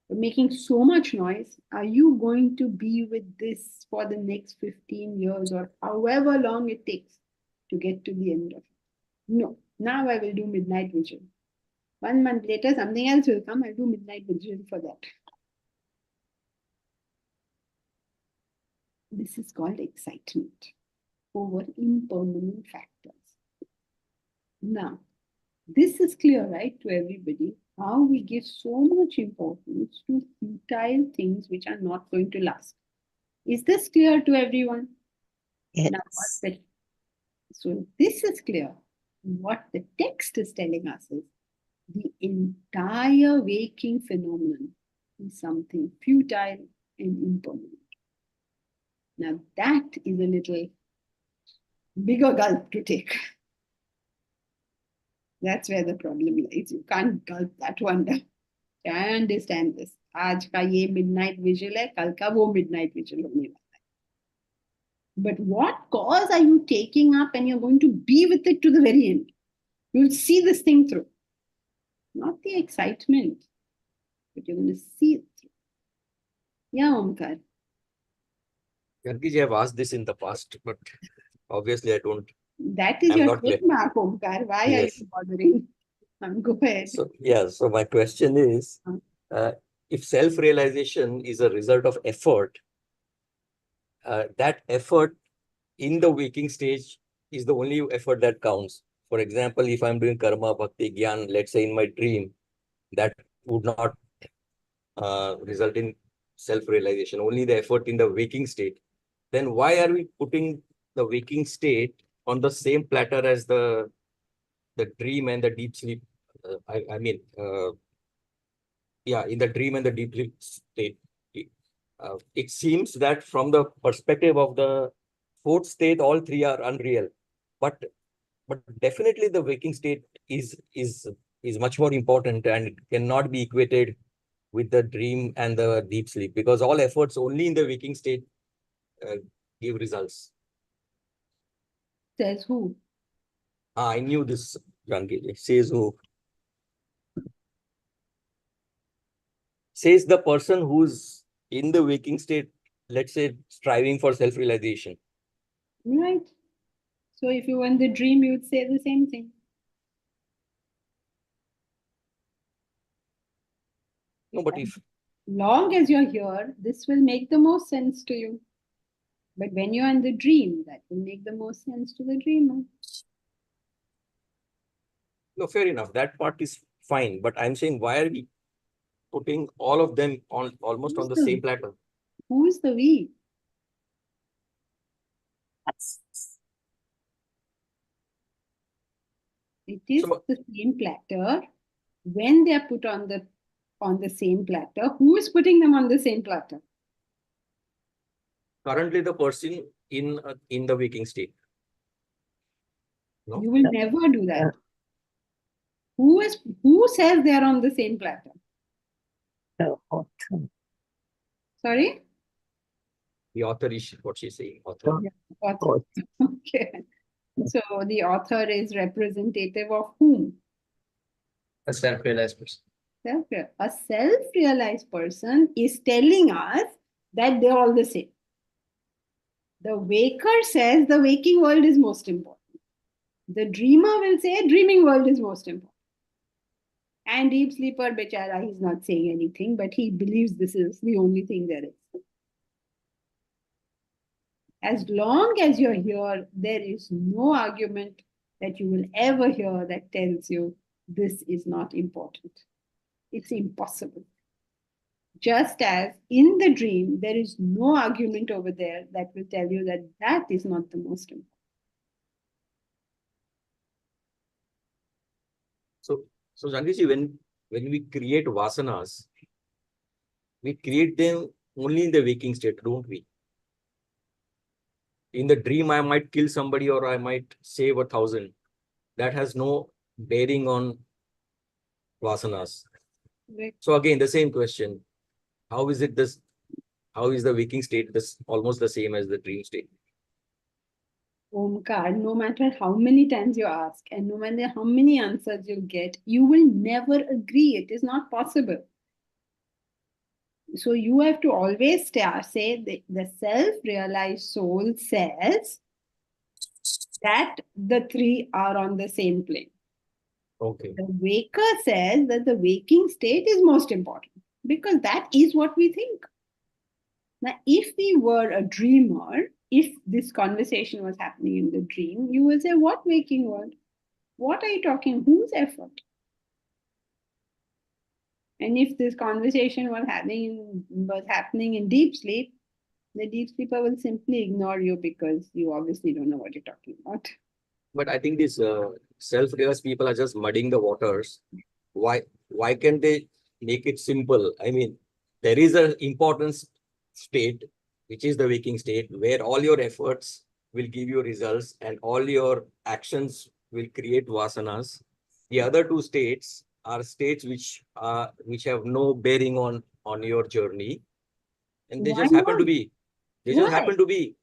You're making so much noise. Are you going to be with this for the next 15 years or however long it takes to get to the end of it? No. Now I will do midnight vigil. 1 month later, something else will come. I'll do midnight vigil for that. This is called excitement over impermanent factors. Now, this is clear, right, to everybody, how we give so much importance to futile things which are not going to last. Is this clear to everyone? Yes. Now, so this is clear. What the text is telling us is the entire waking phenomenon is something futile and impermanent. Now, that is a little bigger gulp to take. That's where the problem lies. You can't gulp that one down. I understand this. आज का ये midnight vigil है, कल का वो midnight vigil होने वाला है. But what cause are you taking up and you're going to be with it to the very end? You'll see this thing through. Not the excitement, but you're going to see it through. Yeah, Omkar. Gargiji, I've asked this in the past, but obviously I don't. That is I'm your not clear. trademark, Omkar. Why are Yes. you bothering? Go ahead. So, yeah, so my question is, if self-realization is a result of effort, that effort in the waking stage is the only effort that counts. For example, if I'm doing karma, bhakti, gyan, let's say in my dream, that would not result in self-realization, only the effort in the waking state. Then why are we putting the waking state on the same platter as the dream and the deep sleep? I mean, in the dream and the deep sleep state. It seems that from the perspective of the fourth state, all three are unreal. But definitely the waking state is much more important and it cannot be equated with the dream and the deep sleep, because all efforts only in the waking state give results. Says who? I knew this, Janki. Says who? says the person who's in the waking state, let's say, striving for self-realization. Right. So if you were in the dream, you would say the same thing. No, but if Long as you're here, this will make the most sense to you. But when you're in the dream, that will make the most sense to the dreamer. no, fair enough, that part is fine. But I'm saying, why are we putting all of them on almost on the same platter? Who's the we? It is So- the same platter. When they are put on the same platter, who is putting them on the same platter? Currently, the person in the waking state. No? You will never do that. Who says they are on the same platter? The author. Sorry? The author is what she's saying. Author. Author. Okay. So the author is representative of whom? A self-realized person. A self-realized person is telling us that they're all the same. The waker says the waking world is most important. The dreamer will say dreaming world is most important. And deep sleeper, bechara, he's not saying anything, but he believes this is the only thing there is. As long as you're here, there is no argument that you will ever hear that tells you this is not important. It's impossible. Just as in the dream, there is no argument over there that will tell you that that is not the most important. So Janviji, when we create vasanas, we create them only in the waking state, don't we? In the dream, I might kill somebody or I might save 1,000. That has no bearing on vasanas. Right. So again, the same question. How is it this? How is the waking state almost the same as the dream state? Omkar, no matter how many times you ask and no matter how many answers you get, you will never agree. It is not possible. So you have to always say the self-realized soul says that the three are on the same plane. Okay. The waker says that the waking state is most important because that is what we think. Now, if we were a dreamer, if this conversation was happening in the dream, you will say, what waking world? What are you talking? Whose effort? And if this conversation was happening in deep sleep, the deep sleeper will simply ignore you because you obviously don't know what you're talking about. But I think these self-realized people are just muddying the waters. Why can't they make it simple? I mean, there is an important state, which is the waking state, where all your efforts will give you results and all your actions will create vasanas. The other two states are states which have no bearing on your journey, and they Why just happen not? to be. They Why? just happen to be.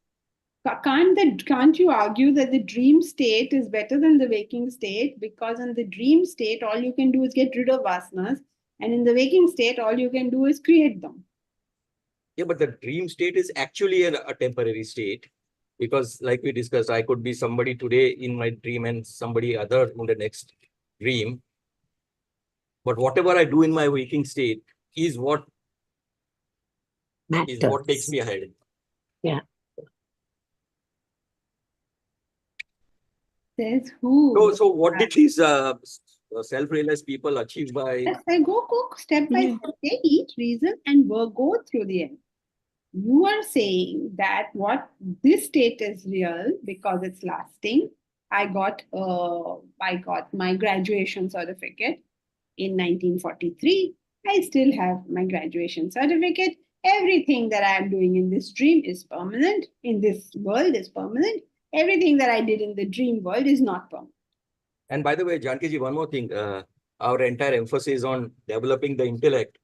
Can't you argue that the dream state is better than the waking state? Because in the dream state, all you can do is get rid of vasanas, and in the waking state, all you can do is create them. Yeah, but the dream state is actually a temporary state, because like we discussed, I could be somebody today in my dream and somebody other in the next dream. But whatever I do in my waking state is what takes me ahead. Yeah. Says who? So what did these self-realized people achieve by? Yes, I go step by step. Take each reason and we'll go through the end. You are saying that what this state is real because it's lasting. I got my graduation certificate in 1943. I still have my graduation certificate. Everything that I am doing in this dream is permanent. In this world is permanent. Everything that I did in the dream world is not permanent. And by the way, Janki-ji, one more thing. Our entire emphasis on developing the intellect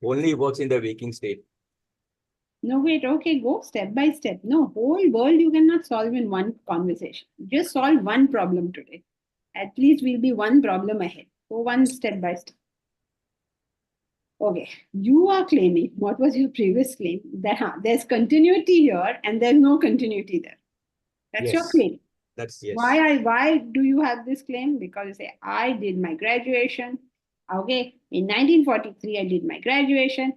only works in the waking state. No, wait, okay, go step by step. No, whole world you cannot solve in one conversation. Just solve one problem today. At least we'll be one problem ahead. Go one step by step. Okay, you are claiming, what was your previous claim? That there's continuity here and there's no continuity there. That's your Yes. claim. That's yes. Why do you have this claim? Because you say, I did my graduation. Okay, in 1943, I did my graduation.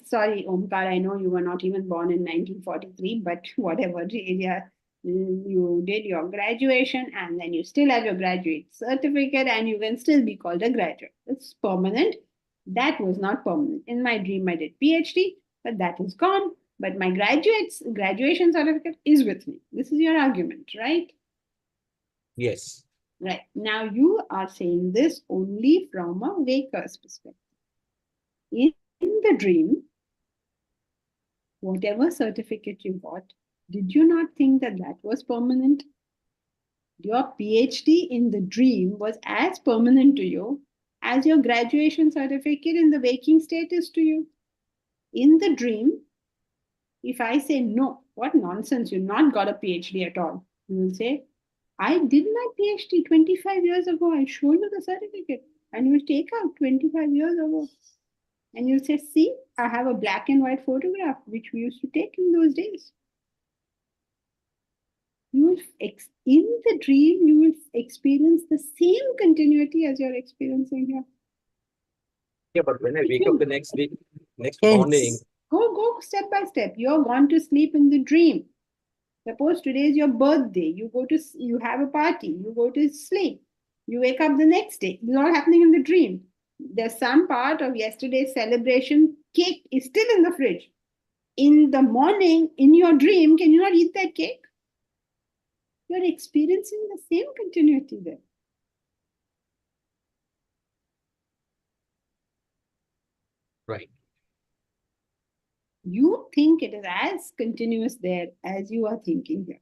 Sorry, Omkar, I know you were not even born in 1943, but whatever area you did your graduation, and then you still have your graduate certificate, and you can still be called a graduate. It's permanent. That was not permanent. In my dream, I did PhD, but that is gone. But my graduation certificate is with me. This is your argument, right? Yes. Right. Now you are saying this only from a waker's perspective. In the dream, whatever certificate you got, did you not think that that was permanent? Your PhD in the dream was as permanent to you as your graduation certificate in the waking state is to you. In the dream, if I say, no, what nonsense, you've not got a PhD at all, you will say, I did my PhD 25 years ago. I'll show you the certificate. And you will take out 25 years ago. And you'll say, see, I have a black and white photograph, which we used to take in those days. You will in the dream, you will experience the same continuity as you're experiencing here. Yeah, but when I wake up the next week, next Yes. morning, Go step by step. You're gone to sleep in the dream. Suppose today is your birthday. You have a party. You go to sleep. You wake up the next day. This is all happening in the dream. There's some part of yesterday's celebration. Cake is still in the fridge. In the morning, in your dream, can you not eat that cake? You're experiencing the same continuity there. right? You think it is as continuous there as you are thinking here.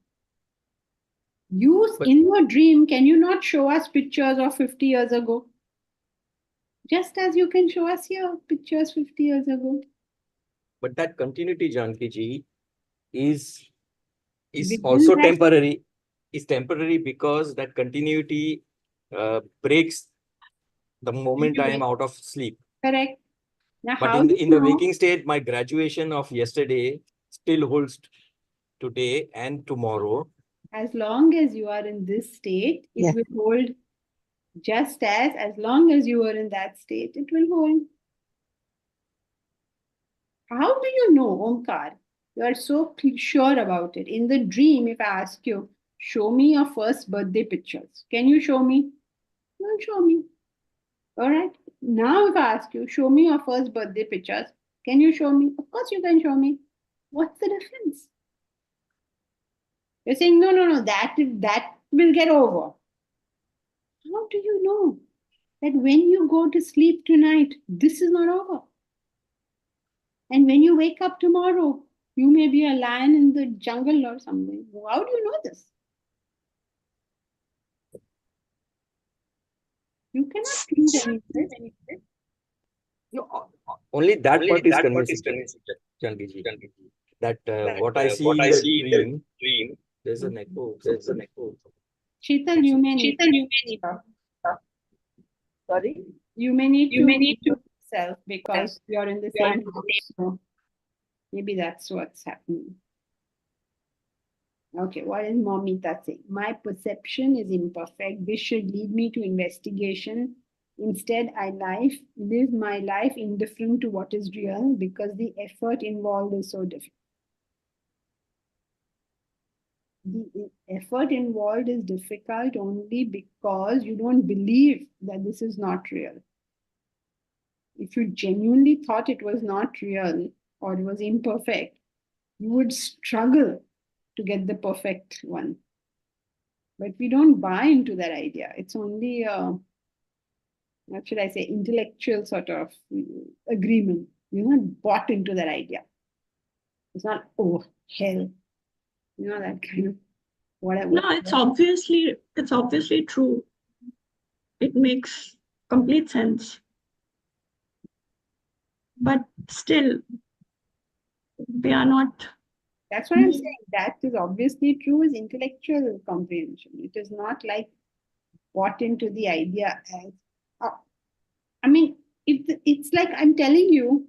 In your dream, can you not show us pictures of 50 years ago? Just as you can show us here pictures 50 years ago. But that continuity, Janki ji, is Within also that- temporary. Is temporary because that continuity breaks the moment I am out of sleep. Correct. Now, But how in do the you know? waking state, my graduation of yesterday still holds today and tomorrow. As long as you are in this state, it Yeah. will hold. Just as long as you are in that state, it will hold. How do you know, Omkar? You are so sure about it. In the dream, if I ask you, show me your first birthday pictures, can you show me? Don't show me. All right. Now, if I ask you, show me your first birthday pictures, can you show me? Of course, you can show me. What's the difference? You're saying, no, that will get over. How do you know that when you go to sleep tonight, this is not over? And when you wake up tomorrow, you may be a lion in the jungle or something. How do you know this? You cannot think anything. No, only that part is convincing, Janki ji. That what I see in the dream, there's an echo. Sheetal, you may need to Sorry. You may need to mute yourself because you're in the same house. So maybe that's what's happening. Okay, what is Momita saying? My perception is imperfect. This should lead me to investigation. Instead, I live my life indifferent to what is real because the effort involved is so difficult. The effort involved is difficult only because you don't believe that this is not real. If you genuinely thought it was not real or it was imperfect, you would struggle to get the perfect one. But we don't buy into that idea. It's only what should I say, intellectual sort of agreement. You're not bought into that idea. It's not, oh, hell. That kind of whatever. No, it's obviously true. It makes complete sense. But still, we are not. That's what I'm saying. That is obviously true is intellectual comprehension. It is not like bought into the idea as, I mean, It's like I'm telling you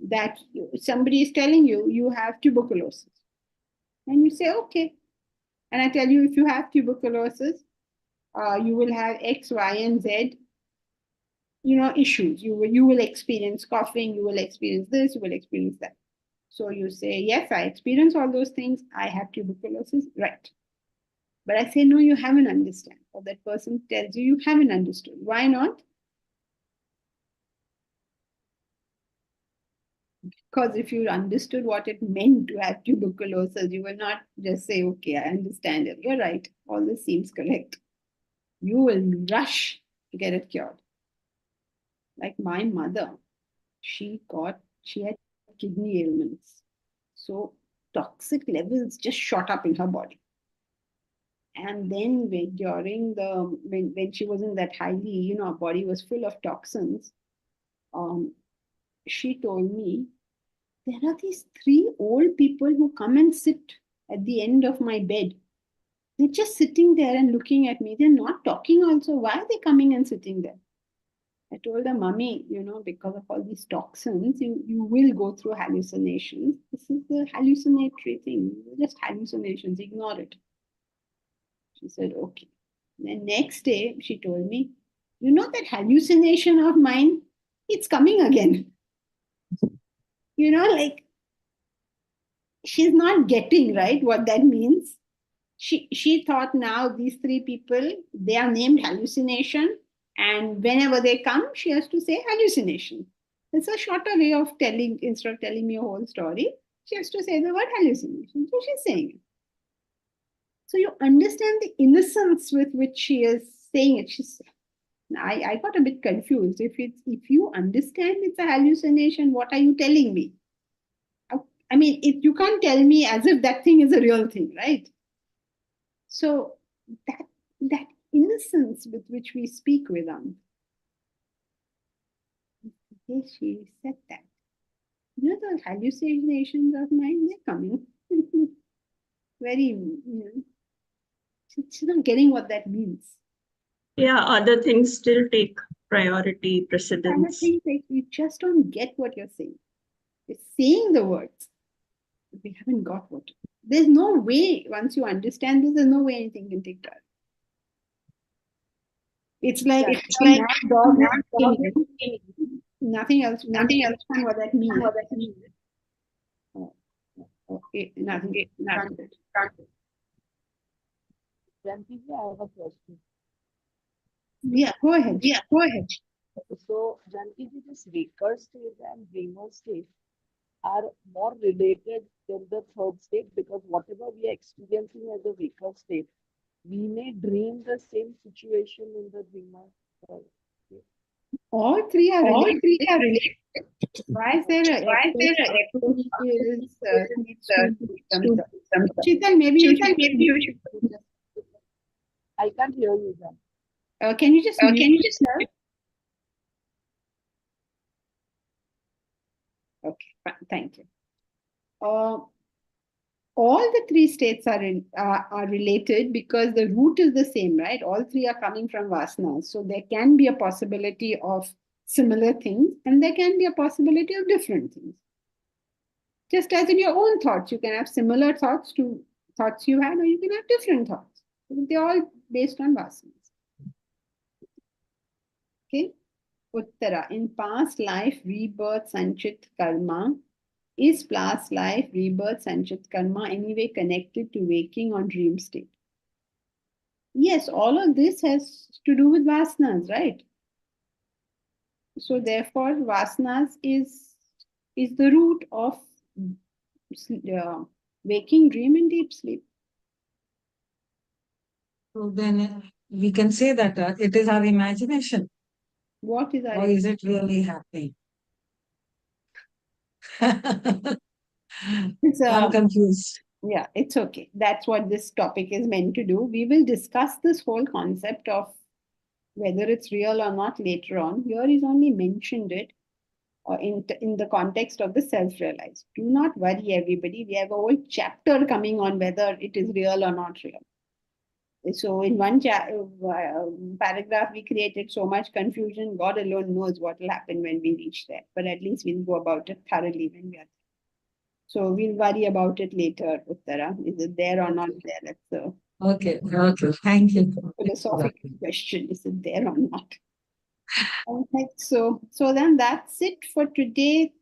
that somebody is telling you you have tuberculosis. And you say, okay. And I tell you, if you have tuberculosis, you will have X, Y, and Z, issues. You will experience coughing, you will experience this, you will experience that. So you say, yes, I experience all those things. I have tuberculosis, right? But I say, no, you haven't understood. Or that person tells you, you haven't understood. Why not? Because if you understood what it meant to have tuberculosis, you will not just say, okay, I understand it. You're right. All this seems correct. You will rush to get it cured. Like my mother, she had kidney ailments. So toxic levels just shot up in her body. And then when she was in that highly, her body was full of toxins, she told me, there are these 3 old people who come and sit at the end of my bed. They're just sitting there and looking at me. They're not talking also. Why are they coming and sitting there? I told her, Mummy, because of all these toxins, you will go through hallucinations. This is the hallucinatory thing. Just hallucinations. Ignore it. She said, okay. Then next day, she told me, that hallucination of mine, it's coming again. Like, she's not getting, right, what that means. She thought now these 3 people, they are named hallucination. And whenever they come, she has to say hallucination. It's a shorter way of telling, instead of telling me a whole story, she has to say the word hallucination. So she's saying it. So you understand the innocence with which she is saying it. I got a bit confused. If you understand it's a hallucination, what are you telling me? I mean, you can't tell me as if that thing is a real thing, right? So that innocence with which we speak with them. She said that. The hallucinations of mine, they're coming. Very, she's not getting what that means. Yeah, other things still take priority, Other precedence. things, like, you just don't get what you're saying. You're saying the words, but we haven't got what. There's no way, once you understand this, there's no way anything can take priority. It's like a mad dog, nothing else. Nothing else. What that means. Okay, nothing. Janki ji, I have a question. Yeah, go ahead. So, Janki ji, this waker state and dreamer state are more related than the third state, because whatever we are experiencing as a waker state, we may dream the same situation in the dreamer. All 3 are related. Why is there a Chital, maybe you should. I can't hear you, Jan. Can you just mute? Okay, fine, thank you. All the 3 states are related because the root is the same, right? All 3 are coming from vasanas. So there can be a possibility of similar things, and there can be a possibility of different things. Just as in your own thoughts, you can have similar thoughts to thoughts you had, or you can have different thoughts. They're all based on vasanas. Okay. Uttara, in past life, rebirth, sanchit karma. Is past life, rebirth, sanchit karma anyway connected to waking or dream state? Yes, all of this has to do with vasanas, right? So therefore, vasanas is the root of waking, dream, and deep sleep. So then we can say that it is our imagination. What is our? Or is it really happening? I'm confused. Yeah, it's okay. That's what this topic is meant to do. We will discuss this whole concept of whether it's real or not later on. Here is only mentioned it in the context of the self-realized. Do not worry, everybody. We have a whole chapter coming on whether it is real or not real. So in one paragraph, we created so much confusion. God alone knows what will happen when we reach there. But at least we'll go about it thoroughly when we are there. So we'll worry about it later, Uttara. Is it there or not there? That's a Okay, okay, thank you. philosophical question. Is it there or not? Okay, so then that's it for today.